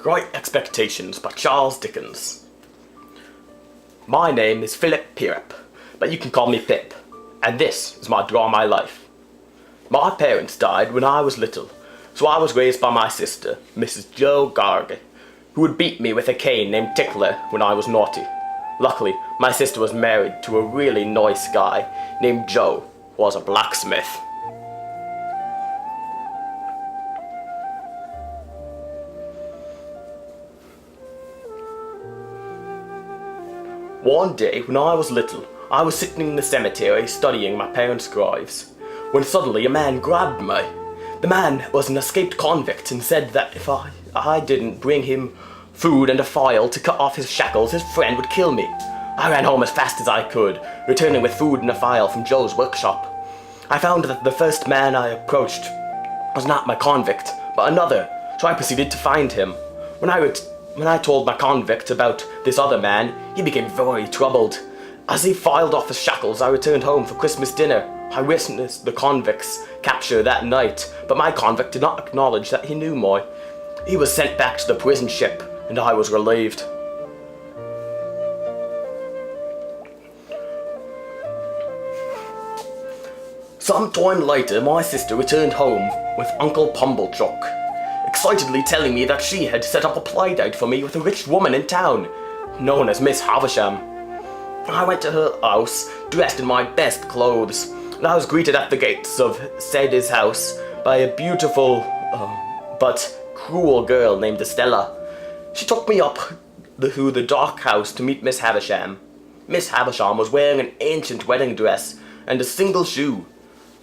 Great Expectations by Charles Dickens. My name is Philip Pirrip, but you can call me Pip, and this is my Draw My Life. My parents died when I was little, so I was raised by my sister, Mrs. Jo Garge, who would beat me with a cane named Tickler when I was naughty. Luckily, my sister was married to a really nice guy named Joe, who was a blacksmith. One day, when I was little, I was sitting in the cemetery studying my parents' graves, when suddenly a man grabbed me. The man was an escaped convict and said that if I didn't bring him food and a file to cut off his shackles, his friend would kill me. I ran home as fast as I could, returning with food and a file from Joe's workshop. I found that the first man I approached was not my convict, but another, so I proceeded to find him. When I told my convict about this other man, he became very troubled. As he filed off his shackles, I returned home for Christmas dinner. I witnessed the convict's capture that night, but my convict did not acknowledge that he knew me. He was sent back to the prison ship, and I was relieved. Some time later, my sister returned home with Uncle Pumblechook, excitedly telling me that she had set up a playdate for me with a rich woman in town, known as Miss Havisham. I went to her house, dressed in my best clothes, and I was greeted at the gates of Sadie's house by a beautiful, but cruel girl named Estella. She took me up to the dark house to meet Miss Havisham. Miss Havisham was wearing an ancient wedding dress and a single shoe.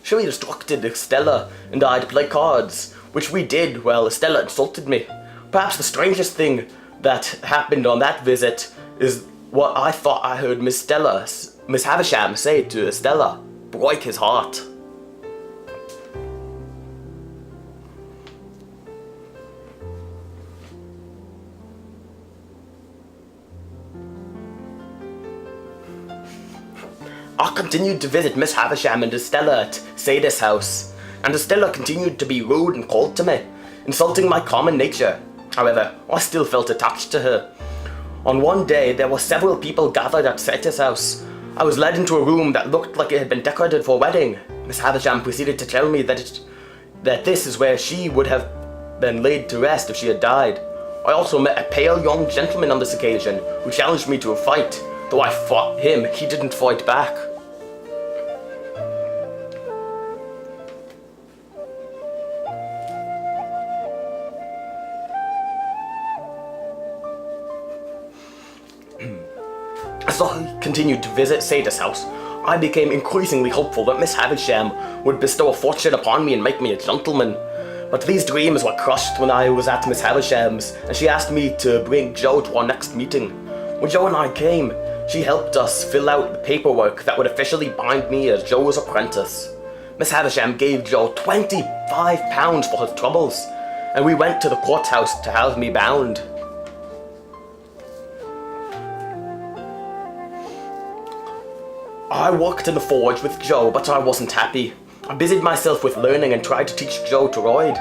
She instructed Estella and I to play cards, which we did while Estella insulted me. Perhaps the strangest thing that happened on that visit is what I thought I heard Miss Havisham say to Estella. Break his heart. I continued to visit Miss Havisham and Estella at Sadie's house, and Estella continued to be rude and cold to me, insulting my common nature. However, I still felt attached to her. On one day, there were several people gathered at Sadie's house. I was led into a room that looked like it had been decorated for a wedding. Miss Havisham proceeded to tell me that this is where she would have been laid to rest if she had died. I also met a pale young gentleman on this occasion who challenged me to a fight. Though I fought him, he didn't fight back. As I continued to visit Sadie's house, I became increasingly hopeful that Miss Havisham would bestow a fortune upon me and make me a gentleman. But these dreams were crushed when I was at Miss Havisham's, and she asked me to bring Joe to our next meeting. When Joe and I came, she helped us fill out the paperwork that would officially bind me as Joe's apprentice. Miss Havisham gave Joe £25 for his troubles, and we went to the courthouse to have me bound. I worked in the forge with Joe, but I wasn't happy. I busied myself with learning and tried to teach Joe to ride.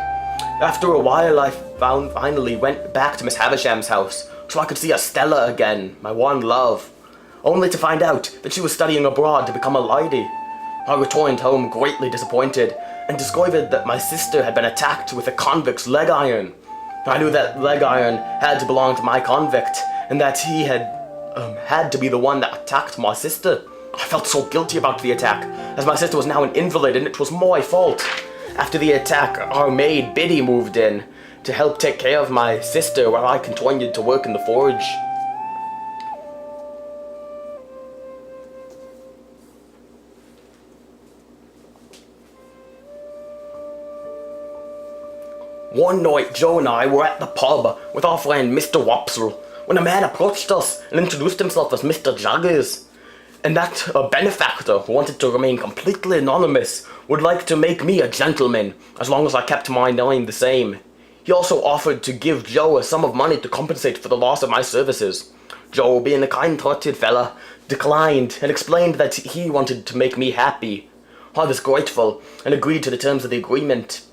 After a while, I finally went back to Miss Havisham's house so I could see Estella again, my one love, only to find out that she was studying abroad to become a lady. I returned home greatly disappointed and discovered that my sister had been attacked with a convict's leg iron. I knew that leg iron had to belong to my convict and that he had to be the one that attacked my sister. I felt so guilty about the attack, as my sister was now an invalid and it was my fault. After the attack, our maid Biddy moved in to help take care of my sister while I continued to work in the forge. One night, Joe and I were at the pub with our friend Mr. Wopsle when a man approached us and introduced himself as Mr. Jaggers, and that a benefactor who wanted to remain completely anonymous would like to make me a gentleman as long as I kept my name the same. He also offered to give Joe a sum of money to compensate for the loss of my services. Joe, being a kind-hearted fella, declined and explained that he wanted to make me happy. I was grateful and agreed to the terms of the agreement.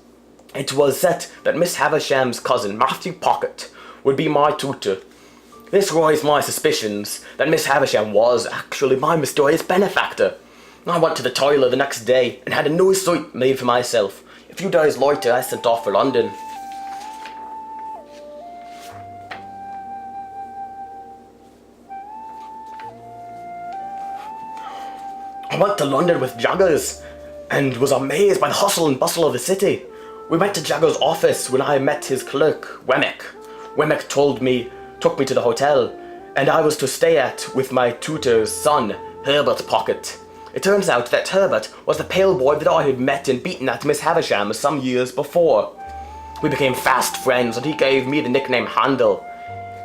It was set that Miss Havisham's cousin, Matthew Pocket, would be my tutor. This raised my suspicions that Miss Havisham was actually my mysterious benefactor. I went to the toilet the next day and had a new suit made for myself. A few days later, I set off for London. I went to London with Jaggers and was amazed by the hustle and bustle of the city. We went to Jaggers' office when I met his clerk, Wemmick. Wemmick took me to the hotel, and I was to stay with my tutor's son, Herbert Pocket. It turns out that Herbert was the pale boy that I had met and beaten at Miss Havisham some years before. We became fast friends, and he gave me the nickname Handel.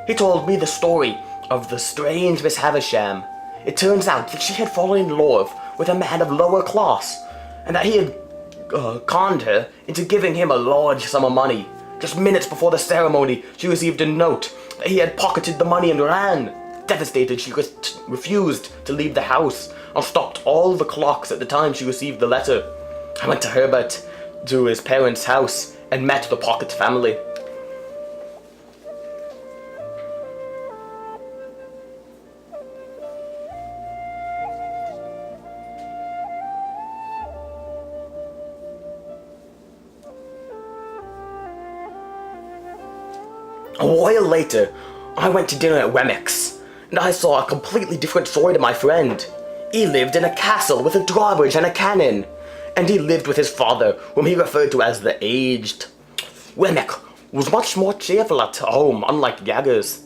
He told me the story of the strange Miss Havisham. It turns out that she had fallen in love with a man of lower class, and that he had conned her into giving him a large sum of money. Just minutes before the ceremony, she received a note that he had pocketed the money and ran. Devastated, she refused to leave the house and stopped all the clocks at the time she received the letter. I went to Herbert, to his parents' house, and met the Pocket family. A while later, I went to dinner at Wemmick's, and I saw a completely different side of my friend. He lived in a castle with a drawbridge and a cannon, and he lived with his father, whom he referred to as the Aged. Wemmick was much more cheerful at home, unlike Jaggers.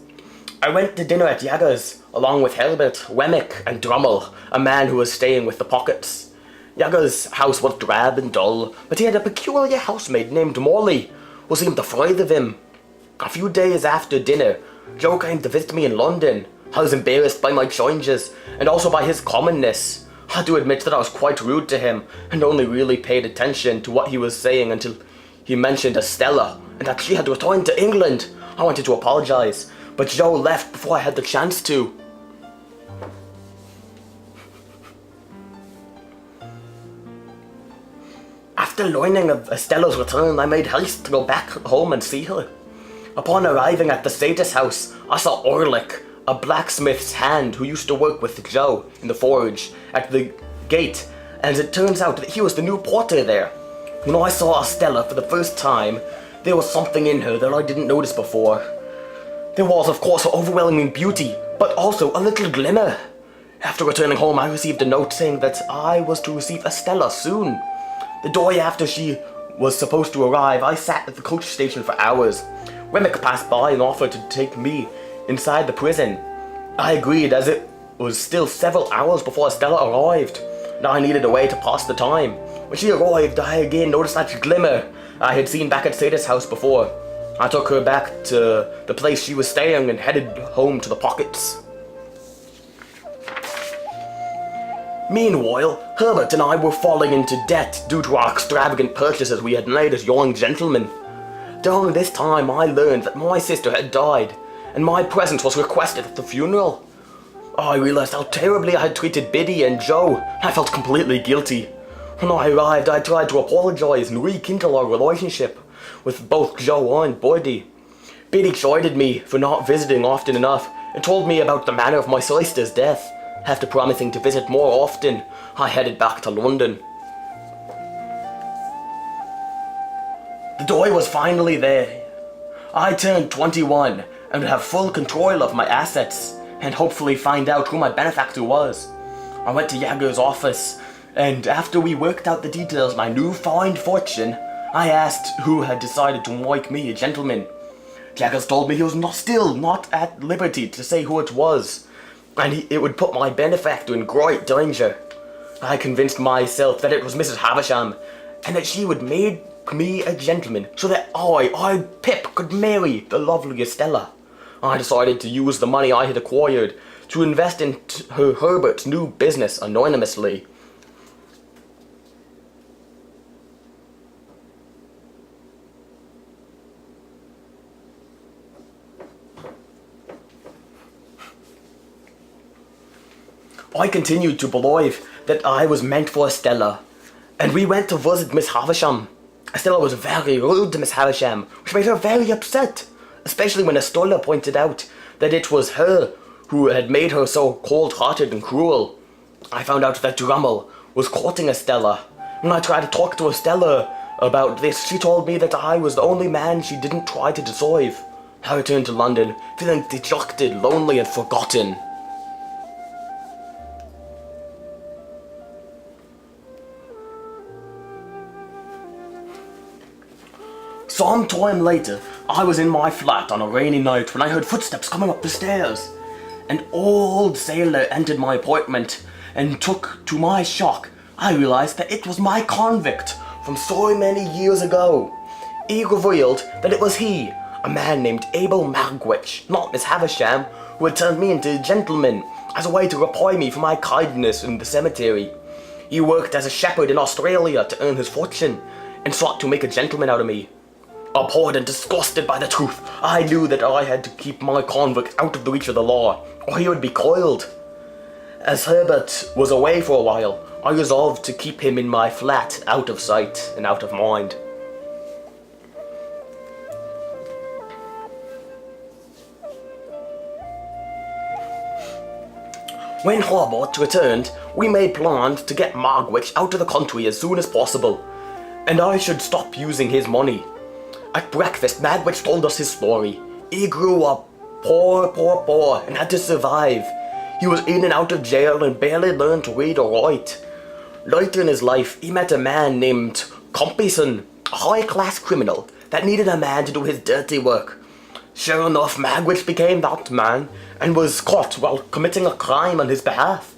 I went to dinner at Jaggers, along with Herbert, Wemmick, and Drummel, a man who was staying with the Pockets. Jaggers' house was drab and dull, but he had a peculiar housemaid named Morley, who seemed afraid of him. A few days after dinner, Joe came to visit me in London. I was embarrassed by my changes, and also by his commonness. I had to admit that I was quite rude to him, and only really paid attention to what he was saying until he mentioned Estella, and that she had returned to England. I wanted to apologise, but Joe left before I had the chance to. After learning of Estella's return, I made haste to go back home and see her. Upon arriving at the Satis house, I saw Orlick, a blacksmith's hand who used to work with Joe in the forge, at the gate, and it turns out that he was the new porter there. When I saw Estella for the first time, there was something in her that I didn't notice before. There was, of course, her overwhelming beauty, but also a little glimmer. After returning home, I received a note saying that I was to receive Estella soon. The day after she was supposed to arrive, I sat at the coach station for hours. Wemmick passed by and offered to take me inside the prison. I agreed, as it was still several hours before Estella arrived, and I needed a way to pass the time. When she arrived, I again noticed that glimmer I had seen back at Sada's house before. I took her back to the place she was staying and headed home to the Pockets. Meanwhile, Herbert and I were falling into debt due to our extravagant purchases we had made as young gentlemen. During this time, I learned that my sister had died, and my presence was requested at the funeral. I realized how terribly I had treated Biddy and Joe. I felt completely guilty. When I arrived, I tried to apologize and rekindle our relationship with both Joe and Biddy. Biddy chided me for not visiting often enough and told me about the manner of my sister's death. After promising to visit more often, I headed back to London. The day was finally there. I turned 21 and would have full control of my assets and hopefully find out who my benefactor was. I went to Jaggers' office, and after we worked out the details of my newfound fortune, I asked who had decided to make me a gentleman. Jaggers told me he was still not at liberty to say who it was, and it would put my benefactor in great danger. I convinced myself that it was Mrs. Havisham, and that she would make me a gentleman so that I, Pip, could marry the lovely Estella. I decided to use the money I had acquired to invest in Herbert's new business anonymously. I continued to believe that I was meant for Estella, and we went to visit Miss Havisham. Estella was very rude to Miss Havisham, which made her very upset. especially when Estella pointed out that it was her who had made her so cold-hearted and cruel. I found out that Drummle was courting Estella. When I tried to talk to Estella about this, she told me that I was the only man she didn't try to deceive. I returned to London, feeling dejected, lonely, and forgotten. Some time later, I was in my flat on a rainy night when I heard footsteps coming up the stairs. An old sailor entered my apartment, and to my shock, I realized that it was my convict from so many years ago. He revealed that it was he, a man named Abel Magwitch, not Miss Havisham, who had turned me into a gentleman as a way to repay me for my kindness in the cemetery. He worked as a shepherd in Australia to earn his fortune, and sought to make a gentleman out of me. Abhorred and disgusted by the truth, I knew that I had to keep my convict out of the reach of the law, or he would be coiled. As Herbert was away for a while, I resolved to keep him in my flat, out of sight and out of mind. When Herbert returned, we made plans to get Magwitch out of the country as soon as possible, and I should stop using his money. At breakfast, Magwitch told us his story. He grew up poor, and had to survive. He was in and out of jail and barely learned to read or write. Later in his life, he met a man named Compeyson, a high-class criminal that needed a man to do his dirty work. Sure enough, Magwitch became that man and was caught while committing a crime on his behalf.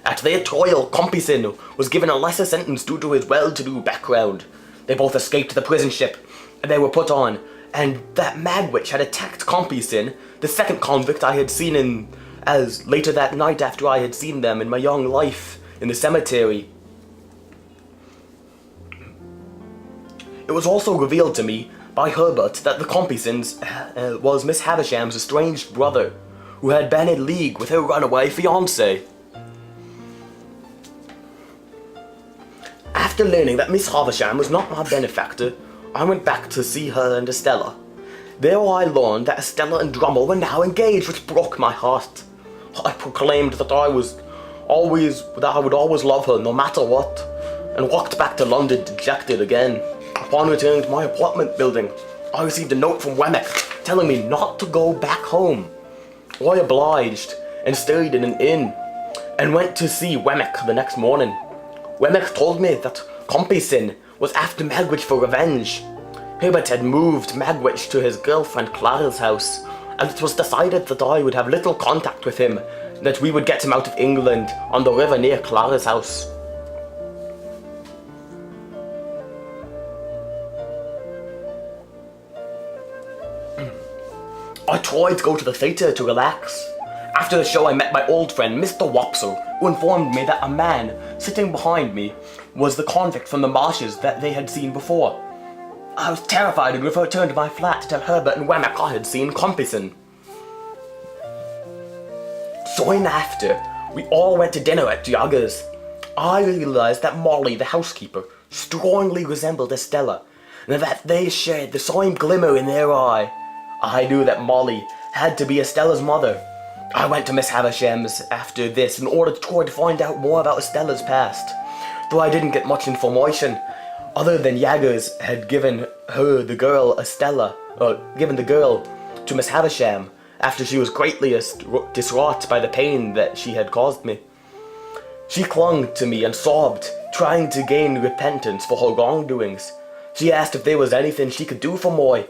At their trial, Compeyson was given a lesser sentence due to his well-to-do background. They both escaped the prison ship, and they were put on, and that Magwitch had attacked Compeyson, the second convict I had seen as later that night after I had seen them in my young life in the cemetery. It was also revealed to me by Herbert that the Compeysons was Miss Havisham's estranged brother, who had been in league with her runaway fiancé. After learning that Miss Havisham was not my benefactor, I went back to see her and Estella. There I learned that Estella and Drummle were now engaged, which broke my heart. I proclaimed that I would always love her no matter what, and walked back to London dejected again. Upon returning to my apartment building, I received a note from Wemmick telling me not to go back home. I obliged and stayed in an inn, and went to see Wemmick the next morning. Wemmick told me that Compeyson was after Magwitch for revenge. Herbert had moved Magwitch to his girlfriend Clara's house, and it was decided that I would have little contact with him, that we would get him out of England on the river near Clara's house. I tried to go to the theatre to relax. After the show I met my old friend Mr. Wopsle, who informed me that a man sitting behind me was the convict from the marshes that they had seen before. I was terrified and returned to my flat to tell Herbert and Wemmick I had seen Compeyson. Soon after, we all went to dinner at Jagger's. I realised that Molly, the housekeeper, strongly resembled Estella, and that they shared the same glimmer in their eye. I knew that Molly had to be Estella's mother. I went to Miss Havisham's after this in order to try to find out more about Estella's past, though I didn't get much information, other than Jaggers had given the girl to Miss Havisham after she was greatly distraught by the pain that she had caused me. She clung to me and sobbed, trying to gain repentance for her wrongdoings. She asked if there was anything she could do for Moy,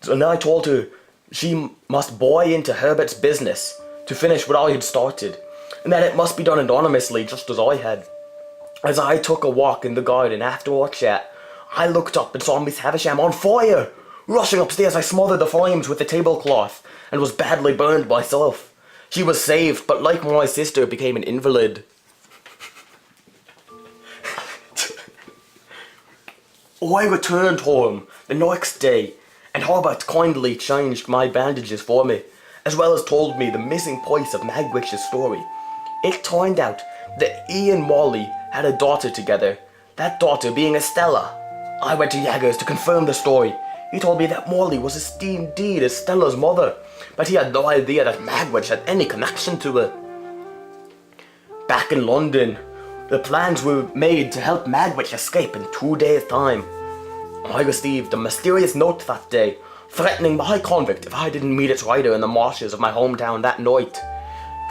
and I told her she must buy into Herbert's business to finish what I had started, and that it must be done anonymously just as I had. As I took a walk in the garden after our chat, I looked up and saw Miss Havisham on fire. Rushing upstairs, I smothered the flames with the tablecloth and was badly burned myself. She was saved, but like my sister, became an invalid. I returned home the next day, and Herbert kindly changed my bandages for me, as well as told me the missing piece of Magwitch's story. It turned out that he and Molly had a daughter together, that daughter being Estella. I went to Jaggers to confirm the story. He told me that Molly was indeed Stella's mother, but he had no idea that Magwitch had any connection to her. Back in London, the plans were made to help Magwitch escape in 2 days' time. I received a mysterious note that day, threatening my convict if I didn't meet its rider in the marshes of my hometown that night.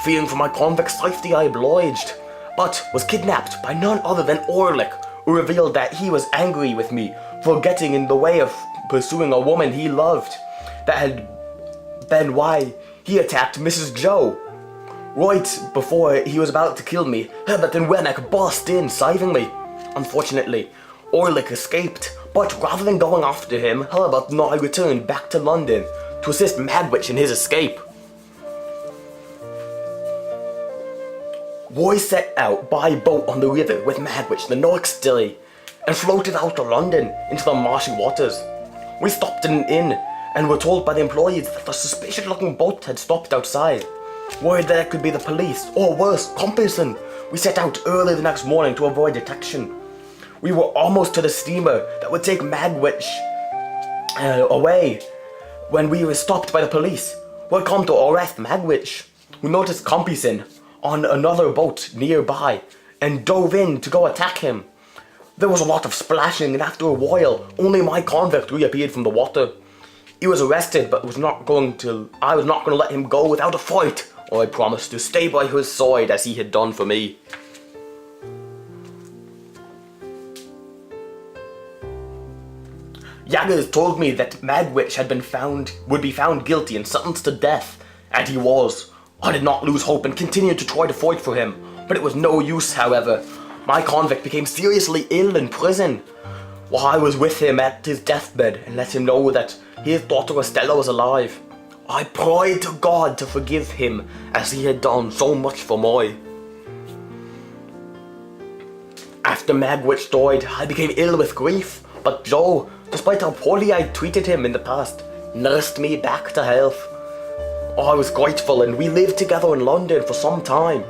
Fearing for my convict's safety, I obliged, but was kidnapped by none other than Orlick, who revealed that he was angry with me for getting in the way of pursuing a woman he loved. That had been why he attacked Mrs. Joe. Right before he was about to kill me, Herbert and Rennick burst in, saving me. Unfortunately, Orlick escaped, but rather than going after him, Herbert and I returned back to London to assist Magwitch in his escape. Roy set out by boat on the river with Magwitch the next day and floated out of London into the marshy waters. We stopped in an inn and were told by the employees that the suspicious-looking boat had stopped outside. Worried that it could be the police, or worse, Compeyson, we set out early the next morning to avoid detection. We were almost to the steamer that would take Magwitch away when we were stopped by the police, who had come to arrest Magwitch. We noticed Compeyson on another boat nearby and dove in to go attack him. There was a lot of splashing, and after a while, only my convict reappeared from the water. He was arrested, but I was not going to let him go without a fight. I promised to stay by his side as he had done for me. Jaggers told me that Magwitch would be found guilty and sentenced to death, and he was. I did not lose hope and continued to try to fight for him, but it was no use, however. My convict became seriously ill in prison. While I was with him at his deathbed and let him know that his daughter Estella was alive, I prayed to God to forgive him as he had done so much for me. After Magwitch died, I became ill with grief, but Joe, despite how poorly I treated him in the past, nursed me back to health. I was grateful, and we lived together in London for some time.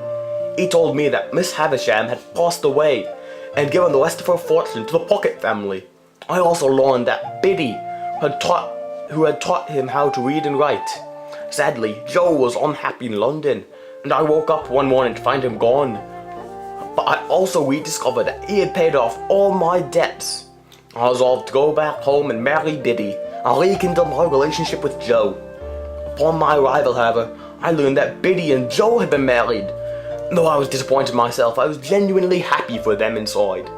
He told me that Miss Havisham had passed away and given the rest of her fortune to the Pocket family. I also learned that Biddy who had taught him how to read and write. Sadly, Joe was unhappy in London, and I woke up one morning to find him gone. But I also rediscovered that he had paid off all my debts. I resolved to go back home and marry Biddy and rekindle my relationship with Joe. Upon my arrival, however, I learned that Biddy and Joe had been married. Though I was disappointed myself, I was genuinely happy for them inside.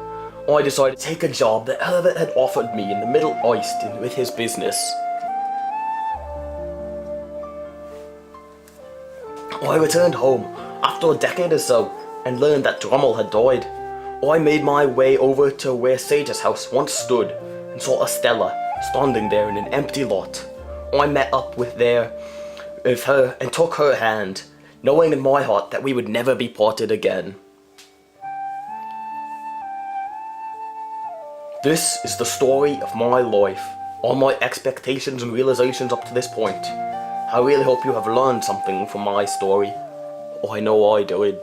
I decided to take a job that Herbert had offered me in the Middle East with his business. I returned home after a decade or so and learned that Drummle had died. I made my way over to where Sage's house once stood and saw Estella standing there in an empty lot. I met up with her and took her hand, knowing in my heart that we would never be parted again. This is the story of my life, all my expectations and realizations up to this point. I really hope you have learned something from my story. I know I did.